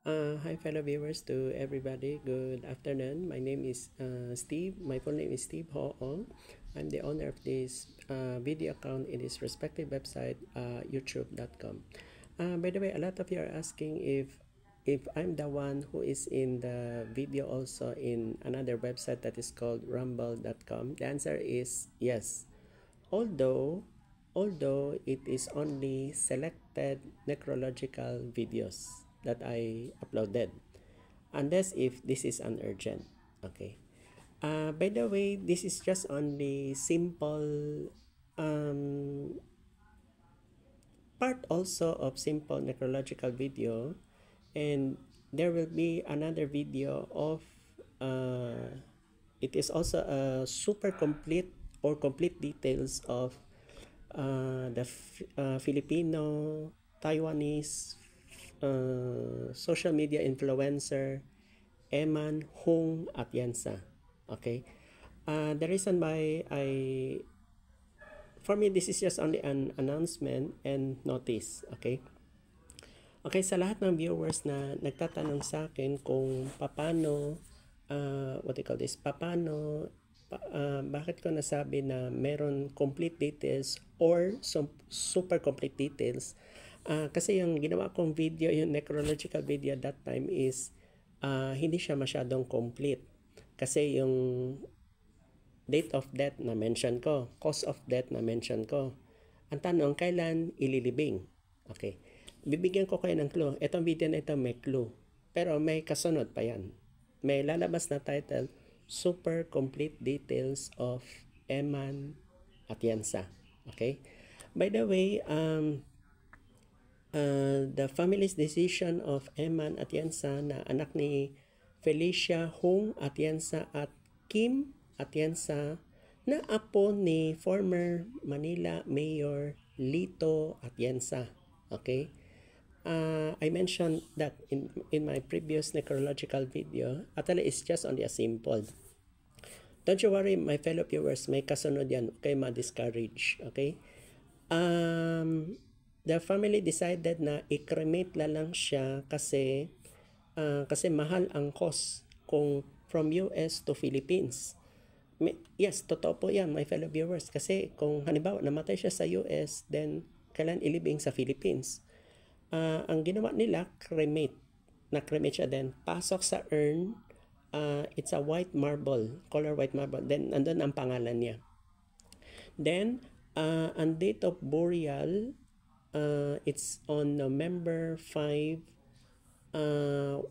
Hi, fellow viewers, to everybody. Good afternoon. My name is Steve. My full name is Steve Ho Ong. I'm the owner of this video account in this respective website, youtube.com. By the way, a lot of you are asking if I'm the one who is in the video also in another website that is called rumble.com. The answer is yes. Although it is only selected necrological videos that I uploaded, unless if this is an urgent. Okay. By the way, this is just only simple part also of simple necrological video, and there will be another video of it is also a super complete or complete details of the Filipino Taiwanese social media influencer Eman Hung Atienza. Okay. The reason why for me, this is just only an announcement and notice. Okay. Okay, sa lahat ng viewers na nagtatanong sa akin kung paano, what do you call this, bakit ko nasabi na meron complete details or super complete details, kasi yung ginawa kong video, yung necrological video that time is hindi siya masyadong complete. Kasi yung date of death na mention ko, cause of death na mention ko. Ang tanong, kailan ililibing? Okay. Bibigyan ko kayo ng clue. Itong video na ito may clue. Pero may kasunod pa yan. May lalabas na title, Super Complete Details of Eman Atienza. Okay? By the way, the family's decision of Eman Atienza na anak ni Felicia Hung Atienza at Kim Atienza na apo ni former Manila Mayor Lito Atienza. Okay? I mentioned that in my previous necrological video. Actually, it's just only a simple. Don't you worry, my fellow viewers, may kasunod yan. Okay, ma-discourage. Okay? The family decided na i-cremate lang siya kasi mahal ang cost kung from US to Philippines. Yes, totoo po yan, my fellow viewers. Kasi kung halimbawa namatay siya sa US, then kailan ilibing sa Philippines? Ang ginawa nila, cremate. Na-cremate siya then pasok sa urn. It's a white marble, color white marble. Then, andun ang pangalan niya. Then, ang date of burial, it's on November 5,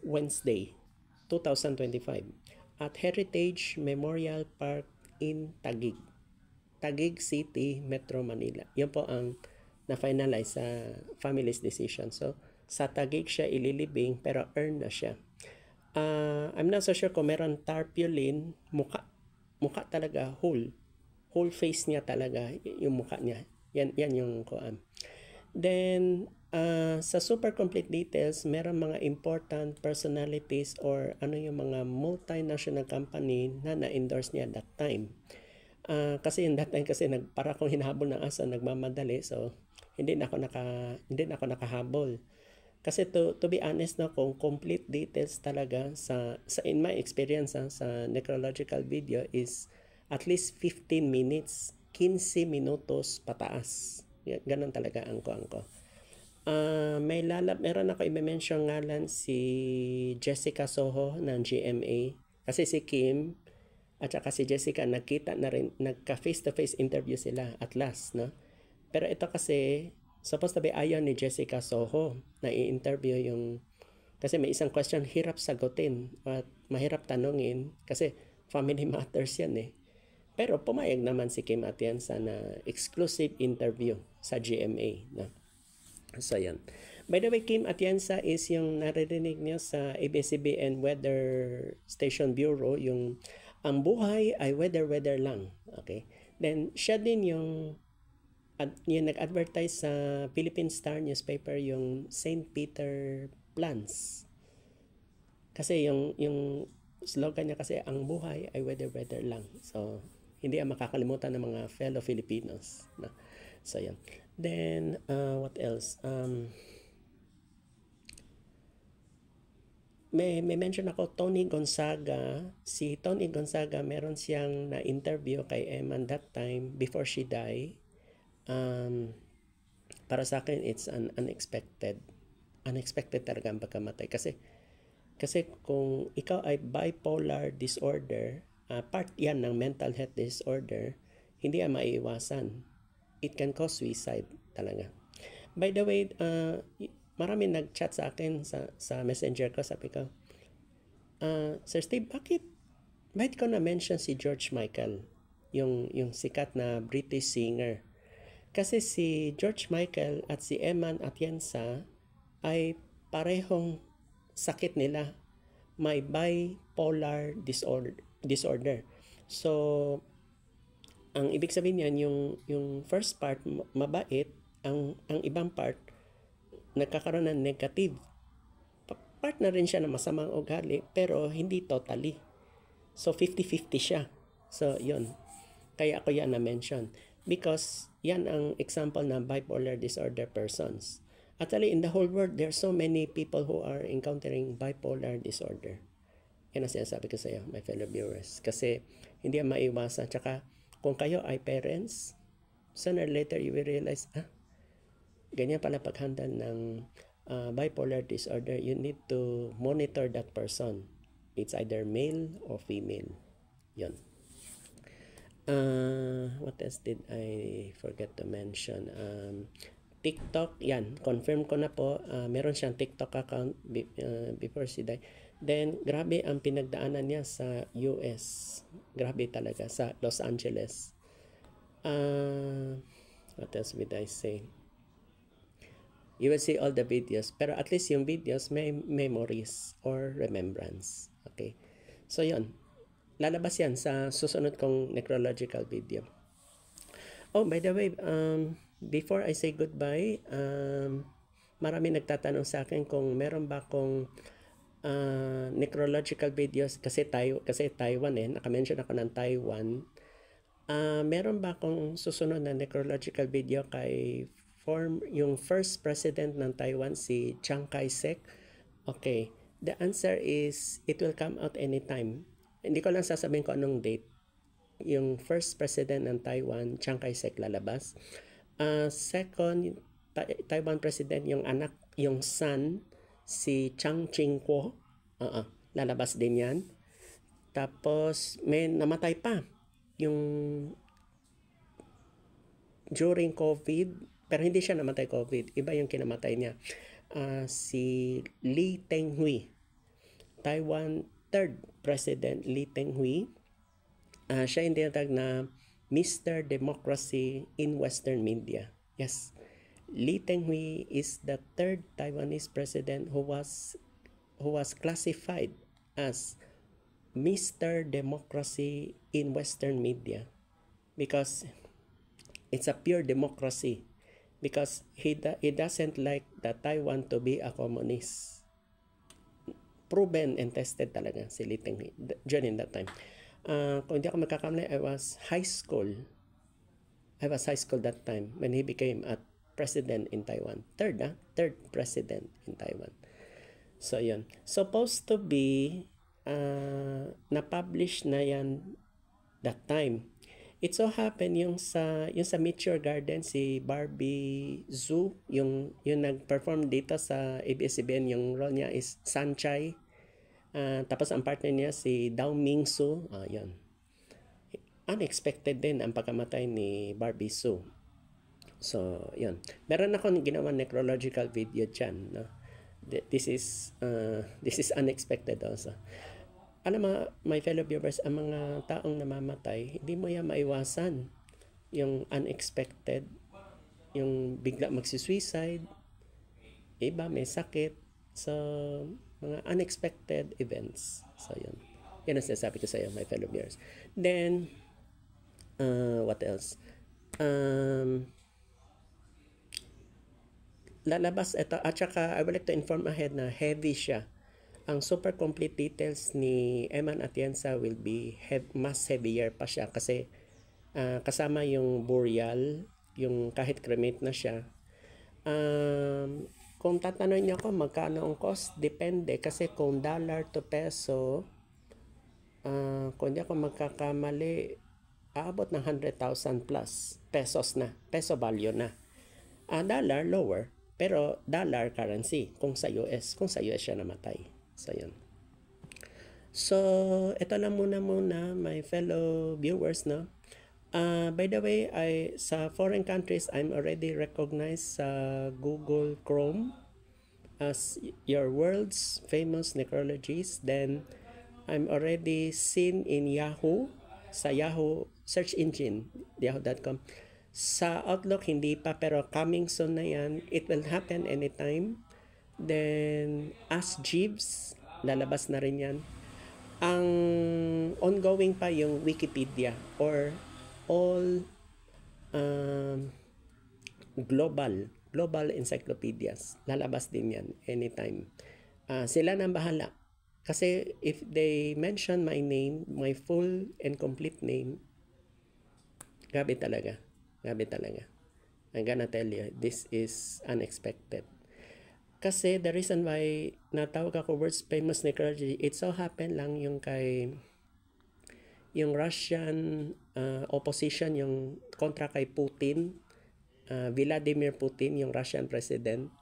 Wednesday, 2025. At Heritage Memorial Park in Taguig. Taguig City, Metro Manila. Yan po ang na-finalize sa family's decision. So, sa Taguig siya ililibing pero earn na siya. I'm not so sure kung meron tarpaulin, mukha talaga, whole face niya talaga, yung mukha niya. Yan yung kuan. Then, sa super complete details, meron mga important personalities or ano yung mga multinational company na na-endorse niya that time. Kasi yung that time kasi para kong hinahabol ng aso, nagmamadali, so hindi na ako nakahabol. Kasi to be honest, no, kung complete details talaga sa in my experience sa necrological video is at least 15 minutes, 15 minutos pataas. Ganun talaga ang ko. Meron ako i-mention ngalan si Jessica Soho ng GMA. Kasi si Kim at saka si Jessica nagkita na rin, nagka face-to-face interview sila at last, no? Pero ito kasi, supposed to be ayaw ni Jessica Soho na i-interview yung, kasi may isang question hirap sagutin at mahirap tanungin kasi family matters yan eh. Pero pumayag naman si Kim Atienza na exclusive interview sa GMA. No? So yan. By the way, Kim Atienza is yung naririnig niyo sa ABS-CBN Weather Station Bureau, yung ang buhay ay weather lang. Okay? Then siya din yung nag-advertise sa Philippine Star newspaper, yung St. Peter Plans. Kasi yung slogan niya kasi, ang buhay ay weather lang. So, hindi ang makakalimutan ng mga fellow Filipinos. No? So, yan. Then, what else? may mention ako Tony Gonzaga. Si Tony Gonzaga, meron siyang na-interview kay Eman that time before she died. Para sa akin, it's an unexpected talaga ang pagkamatay. Kasi kung ikaw ay bipolar disorder, part yan ng mental health disorder, hindi yan maiiwasan. It can cause suicide talaga. By the way, marami nag-chat sa akin sa messenger ko. Sabi ko, Sir Steve, bakit ko na-mention si George Michael, yung sikat na British singer? Kasi si George Michael at si Eman Atienza ay parehong sakit nila. May bipolar disorder. So, ang ibig sabihin niyan, yung first part mabait, ang ibang part nagkakaroon ng negative. Part na rin siya ng masamang ugali, pero hindi totally. So 50-50 siya. So yun. Kaya ako yan na-mention. Because yan ang example ng bipolar disorder persons. Actually, in the whole world, there are so many people who are encountering bipolar disorder. Yan ang sinasabi ko sa iyo, my fellow viewers. Kasi hindi yan maiwasan. Tsaka kung kayo ay parents, sooner or later you will realize, ganyan pala pag-handle ng bipolar disorder. You need to monitor that person. It's either male or female. Yun. What else did I forget to mention? TikTok, yan. Confirm ko na po. Meron siyang TikTok account before she died. Then, grabe ang pinagdaanan niya sa US. Grabe talaga. Sa Los Angeles. What else would I say? You will see all the videos. Pero at least yung videos may memories or remembrance. Okay? So, yun. Lalabas yan sa susunod kong necrological video. Oh, by the way, before I say goodbye, marami nagtatanong sa akin kung meron ba akong necrological videos kasi Taiwan naka-mention ako ng Taiwan. Meron ba akong susunod na necrological video kay yung first president ng Taiwan, si Chiang Kai-shek? Okay, the answer is it will come out anytime. Hindi ko lang sasabihin ko anong date. Yung first president ng Taiwan, Chiang Kai-shek, lalabas. Second, Taiwan president, yung anak, yung son, si Chiang Ching-kuo, lalabas din yan. Tapos may namatay pa yung during COVID, pero hindi siya namatay COVID, iba yung kinamatay niya. Si Lee Teng-hui, Taiwan third president, Lee Teng-hui. Siya yung tinatag na Mr. Democracy in Western Media. Yes, Lee Teng-hui is the third Taiwanese president who was classified as Mr. Democracy in Western Media because it's a pure democracy, because he doesn't like the Taiwan to be a communist. Proven and tested talaga si Lee Teng-hui during that time. Kung hindi ako magkakamali, I was high school that time when he became a president in Taiwan. Third president in Taiwan. So yun. Supposed to be na-publish na yan that time. It so happened yung sa Meteor Garden, si Barbie Zhu, yung nag-perform dito sa ABS-CBN, yung role niya is Sanchai. Tapos ang partner niya si Dao Mingsu. Yun. Unexpected din ang pagkamatay ni Barbie Zhu. So, yun. Meron akong ginawa necrological video dyan. No? This is unexpected also. Alam mo, my fellow viewers, ang mga taong namamatay, hindi mo yan maiwasan. Yung unexpected, yung bigla magsisuicide, iba may sakit. So, mga unexpected events. So, yun. Yan ang sinasabi ko sa iyo, my fellow viewers. Then, what else? Lalabas ito, at saka I would like to inform ahead na heavy siya. Ang super complete details ni Eman Atienza will be mas heavier pa siya kasi kasama yung burial, yung kahit cremate na siya. kung tatanungin niyo ako magkano ang cost, depende kasi kung dollar to peso, kung hindi ako magkakamali, aabot ng 100,000 plus pesos na, peso value na. Dollar, lower, pero dollar currency kung sa US siya namatay. So, yun. So, ito lang muna my fellow viewers, no? By the way, sa foreign countries, I'm already recognized sa Google Chrome as your world's famous necrologist. Then, I'm already seen in Yahoo, sa Yahoo search engine, yahoo.com. Sa Outlook, hindi pa, pero coming soon na yan. It will happen anytime. Then, Ask Jeeves, lalabas na rin yan. Ang ongoing pa yung Wikipedia or all global encyclopedias. Lalabas din yan anytime. Sila nang bahala. Kasi if they mention my name, my full and complete name, grabe talaga. I'm gonna tell you, this is unexpected. Kasi the reason why natawag ako world's famous necrology, it so happen lang yung Russian opposition, yung kontra kay Putin, Vladimir Putin, yung Russian president.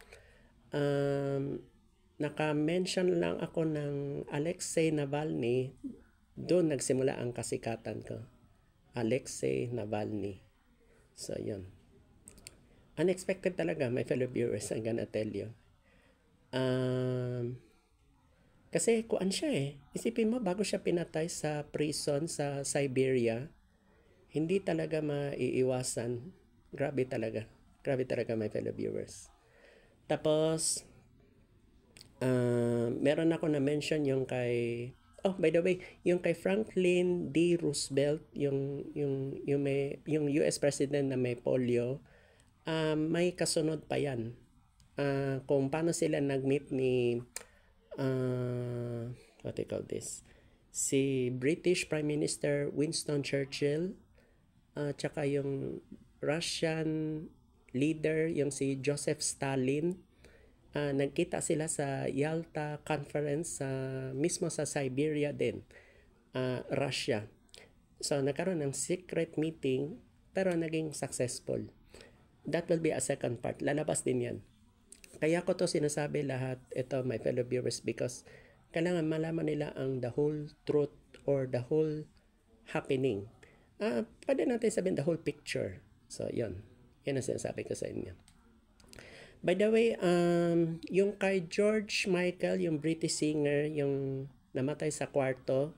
Naka-mention lang ako ng Alexei Navalny, doon nagsimula ang kasikatan ko. Alexei Navalny. So, yun. Unexpected talaga, my fellow viewers, I'm gonna tell you. Kasi kuan siya eh. Isipin mo, bago siya pinatay sa prison sa Siberia, hindi talaga maiiwasan. Grabe talaga, my fellow viewers. Tapos, meron ako na-mention yung kay... Oh, by the way, yung kay Franklin D. Roosevelt, yung US President na may polio, may kasunod pa yan. Kung paano sila nag-meet ni what they call this, si British Prime Minister Winston Churchill, tsaka yung Russian leader, yung si Joseph Stalin. Nagkita sila sa Yalta Conference mismo sa Siberia din, Russia. So nagkaroon ng secret meeting pero naging successful. That will be a second part. Lalabas din yan. Kaya ko to sinasabi lahat ito, my fellow viewers, because kailangan malaman nila ang the whole truth or the whole happening. Pwede natin sabihin the whole picture. So, yun. Yan ang sinasabi ko sa inyo. By the way, yung kay George Michael, yung British singer, yung namatay sa kwarto,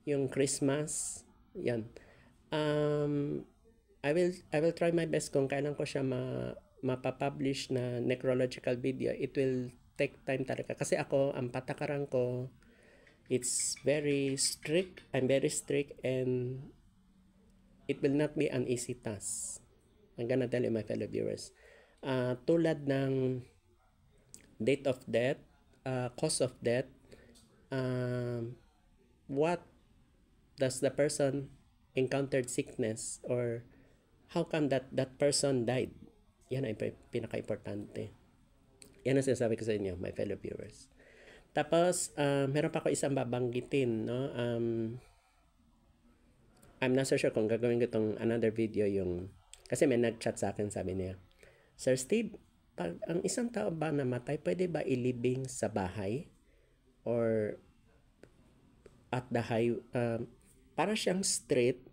yung Christmas, yan. I will try my best kung kailan ko siya mapapublish na necrological video. It will take time talaga. Kasi ako, ang patakaran ko, it's very strict. I'm very strict and it will not be an easy task. I'm gonna tell you, my fellow viewers. Tulad ng date of death, cause of death, what does the person encountered sickness, or how come that person died. Yan ay pinaka-importante. Yan ang sinasabi ko sa inyo, my fellow viewers. Tapos, meron pa ako isang babanggitin, no? I'm not so sure kung gagawin ko itong another video kasi may nag-chat sa akin, sabi niya, Sir Steve, pag ang isang tao ba namatay, pwede ba ilibing sa bahay? Or at the para siyang street,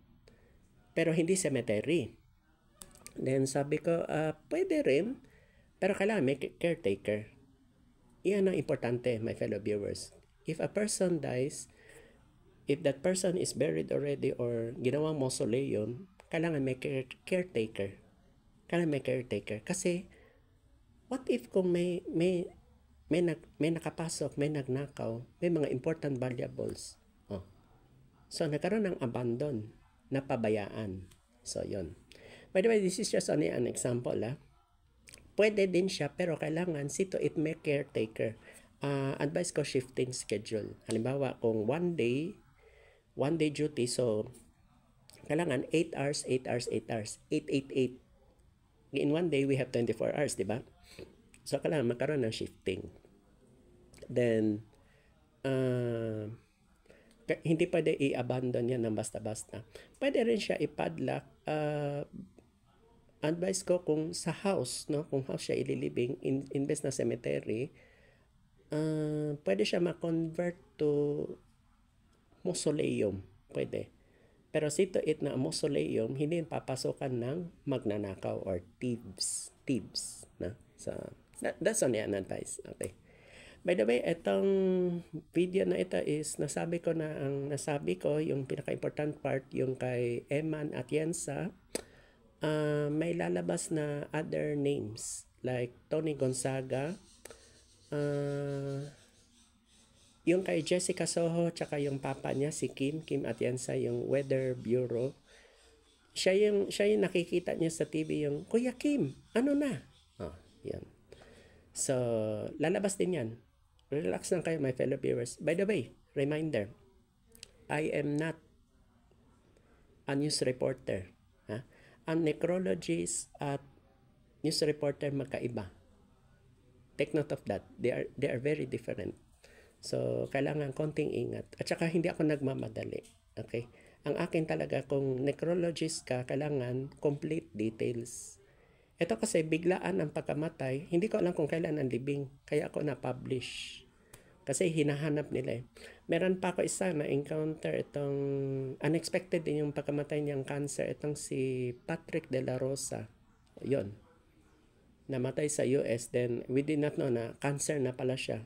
pero hindi cemetery. Then sabi ko, pwede rin, pero kailangan may caretaker. Iyan ang importante, my fellow viewers. If a person dies, if that person is buried already or ginawang mausoleum, kailangan may caretaker. Kasi, what if kung may nakapasok, may nagnakaw, may mga important valuables. So, nagkaroon ng abandon, napabayaan. So, yon. By the way, this is just only an example. Pwede din siya, pero kailangan it may caretaker. Advice ko, shifting schedule. Halimbawa, kung one day duty, so, kailangan 8 hours, 8 hours, 8 hours. 8, 8, 8. In one day, we have 24 hours, di ba? So, kailangan magkaroon ng shifting. Then, hindi pwede i-abandon yan ng basta-basta. Pwede rin siya ipadlock. Advice ko kung sa house, no? Kung house siya ililibing, invest na cemetery, pwede siya ma-convert to mausoleum. Pwede. Pero sito it na mausoleum, hindi papasokan ng magnanakaw or thieves. Na? So, that's only an advice. Okay. By the way, itong video na ito is nasabi ko na ang nasabi ko, yung pinaka-important part, yung kay Eman Atienza, may lalabas na other names like Tony Gonzaga, yung kay Jessica Soho, tsaka yung papa niya si Kim Atienza, yung Weather Bureau. Siya yung nakikita niya sa TV, yung Kuya Kim, ano na? Yan. So, lalabas din yan. Relax lang kayo, my fellow viewers. By the way, reminder, I am not a news reporter. Ang necrologist at news reporter magkaiba. Take note of that. They are very different. So, kailangan konting ingat. At saka hindi ako nagmamadali. Okay? Ang akin talaga, kung necrologist ka, kailangan complete details. Ito kasi biglaan ang pagkamatay, hindi ko alam kung kailan ang libing, kaya ako na-publish. Kasi hinahanap nila eh. Meron pa ako isa na encounter itong unexpected din yung pagkamatay niyang cancer, itong si Patrick De La Rosa. Yun. Namatay sa US, then we did not know na cancer na pala siya.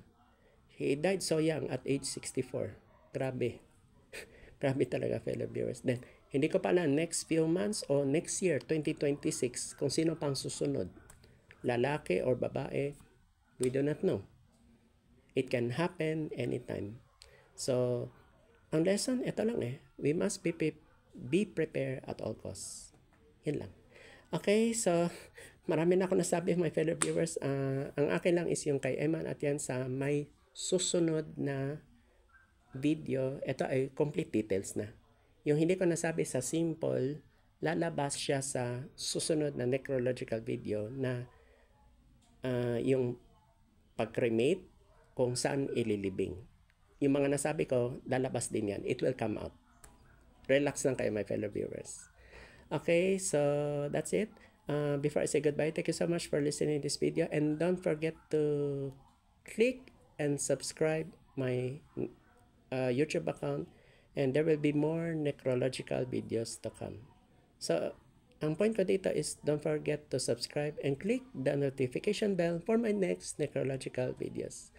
He died so young at age 64. Grabe. Grabe talaga, fellow viewers. Then, hindi ko pa alam next few months o next year, 2026, kung sino pang susunod. Lalaki or babae, we do not know. It can happen anytime. So, ang lesson, ito lang eh. We must be prepared at all costs. Yan lang. Okay, so, marami na ako nasabi, my fellow viewers. Ang akin lang is yung kay Eman Atienza, may susunod na video. Ito ay complete details na. Yung hindi ko nasabi sa simple, lalabas siya sa susunod na necrological video na yung pag-cremate, kung saan ililibing. Yung mga nasabi ko, lalabas din yan. It will come out. Relax lang kayo, my fellow viewers. Okay, so that's it. Before I say goodbye, thank you so much for listening to this video. And don't forget to click and subscribe my YouTube account. And there will be more necrological videos to come. So, ang point ko dito is don't forget to subscribe and click the notification bell for my next necrological videos.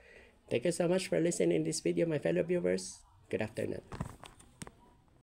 Thank you so much for listening to this video, my fellow viewers. Good afternoon.